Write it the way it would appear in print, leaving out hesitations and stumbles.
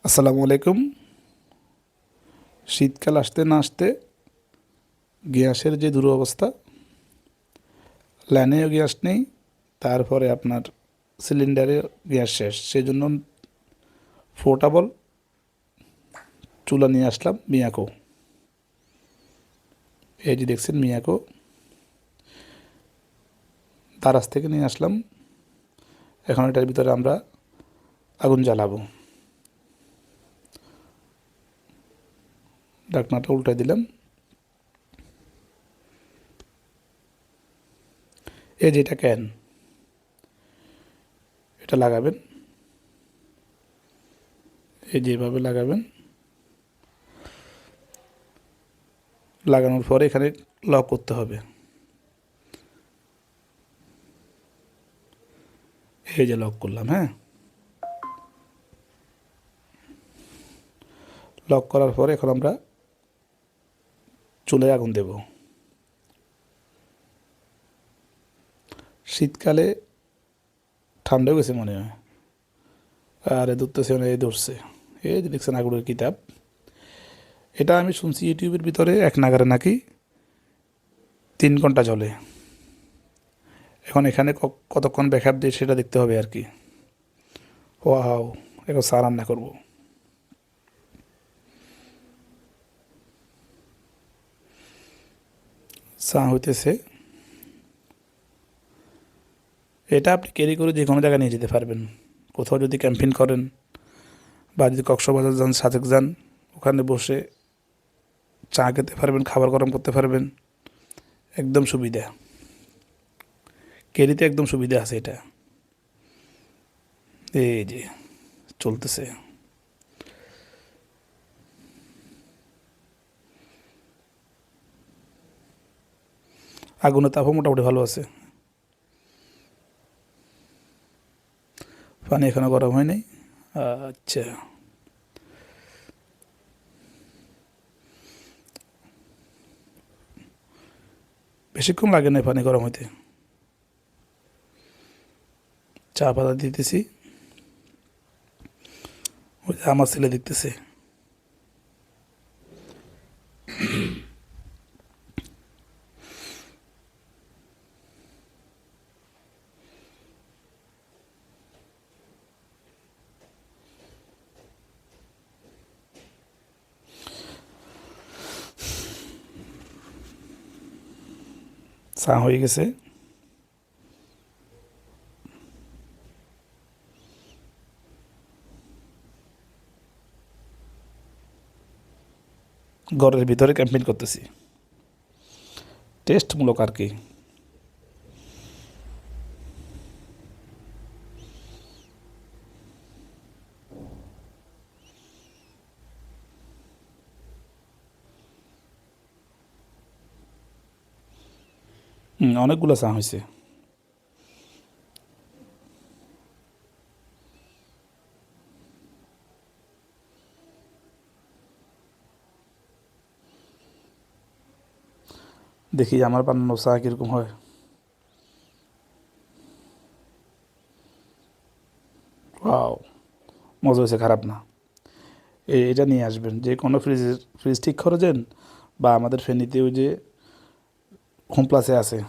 আসসালামু আলাইকুম। শীতকাল আসতে না আসতে গ্যাসের যে দুরবস্থা, লাইনেও গ্যাস নেই, তারপরে আপনার সিলিন্ডারে গ্যাস শেষ। সেই জন্য পোর্টাবল চুলা নিয়ে আসলাম মিয়াকো। এই যে দেখছেন মিয়াকো, দারাজ থেকে নিয়ে আসলাম। এখন এটার ভিতরে আমরা আগুন জ্বালাবো। ঢাকনাটা উল্টে দিলাম। এই যে এটা ক্যান, এটা লাগাবেন, এই যেভাবে লাগাবেন। লাগানোর পরে এখানে লক করতে হবে। এই যে লক করলাম, হ্যাঁ। লক করার পরে এখন আমরা চুলায় আগুন দেব। শীতকালে ঠান্ডা হয়ে গেছে মনে হয়, আর ধরতেছে না, এই ধরছে। এই যে দেখছেন আগুনের কিতাব। এটা আমি শুনছি ইউটিউবের ভিতরে এক নাগারে নাকি 3 ঘন্টা চলে। এখন এখানে কতক্ষণ ব্যাকআপ দিয়ে সেটা দেখতে হবে আর কি। ওয়াও, এখন চা রান্না করবো। চা হইতেছে। এটা আপনি ক্যারি করে যে কোনো জায়গায় নিয়ে যেতে পারবেন। কোথাও যদি ক্যাম্পিং করেন বা যদি কক্সবাজার যান, সাজেক যান, ওখানে বসে চা খেতে পারবেন, খাবার গরম করতে পারবেন। একদম সুবিধা, ক্যারিতে একদম সুবিধা আছে এটা। এই যে চলতেছে। আগুনের তাপও মোটামুটি ভালো আছে। পানি এখনো গরম হয় নাই। আচ্ছা, বেশিক্ষণ লাগে না পানি গরম হইতে। চা পাতা দিতেছি, ওই যে আমার ছেলে দেখতেছে। চা হয়ে গেছে। ঘরের ভিতরে ক্যাম্পিং করতেছি, টেস্টমূলক আর কি। অনেকগুলো চা হয়েছে। দেখি আমার বানানো চা কীরকম হয়। ওয়াও, মজা হয়েছে, খারাপ না। এটা নিয়ে আসবেন যে কোনো ফ্রিজ ঠিক করেছেন, বা আমাদের ফেনীতে ওই যে হোম প্লাসে আছে,